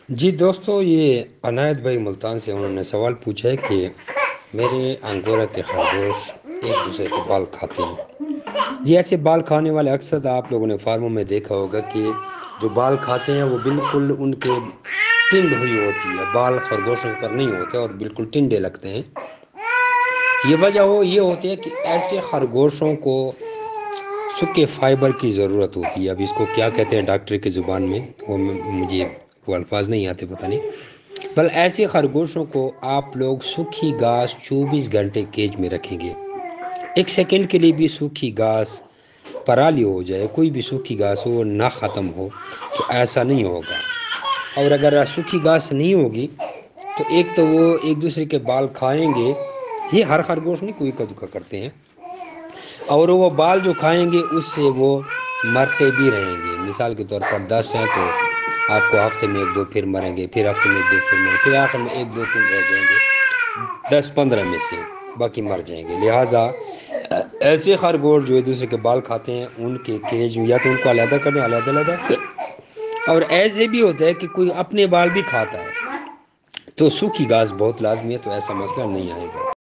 جی دوستو، یہ عنایت بھائی ملتان سے انہوں نے سوال پوچھا ہے کہ میرے انگورا کے خرگوش ایک دوسرے کے بال کھاتے ہیں۔ جی ایسے بال کھانے والے اکثر آپ لوگوں نے فارموں میں دیکھا ہوگا کہ جو بال کھاتے ہیں وہ بالکل ان کے ٹنڈ ہوئی ہوتی ہے، بال خرگوشوں پر نہیں ہوتے اور بالکل ٹنڈے لگتے ہیں۔ یہ وجہ یہ ہوتی ہے کہ ایسے خرگوشوں کو سوکھے فائبر کی ضرورت ہوتی ہے۔ اب اس کو کیا کہتے ہیں ڈاکٹر کی زبان میں، وہ مجھے وہ الفاظ نہیں آتے، پتہ نہیں۔ بل ایسے خرگوشوں کو آپ لوگ سوکھی گھاس 24 گھنٹے کیج میں رکھیں گے۔ ایک سیکنڈ کے لیے بھی سوکھی گھاس پرالی ہو جائے، کوئی بھی سوکھی گھاس ہو نہ ختم ہو تو ایسا نہیں ہوگا۔ اور اگر سوکھی گھاس نہیں ہوگی تو ایک تو وہ ایک دوسرے کے بال کھائیں گے، یہ ہر خرگوش نہیں، کوئی کا دکا کرتے ہیں، اور وہ بال جو کھائیں گے اس سے وہ مرتے بھی رہیں گے۔ مثال کے طور پر 10 ہیں تو آپ کو ہفتے میں ایک دو پھر مریں گے، پھر ہفتے میں ایک دو پھر مریں گے، پھر آخر میں ایک دو پھر رہ جائیں گے، 10-15 میں سے باقی مر جائیں گے۔ لہٰذا ایسے خرگوش جو ایک دوسرے کے بال کھاتے ہیں ان کے کیج یا تو ان کو علیحدہ کر دیں، علیحدہ۔ اور ایسے بھی ہوتا ہے کہ کوئی اپنے بال بھی کھاتا ہے تو سوکھی گھاس بہت لازمی ہے، تو ایسا مسئلہ نہیں آئے گا۔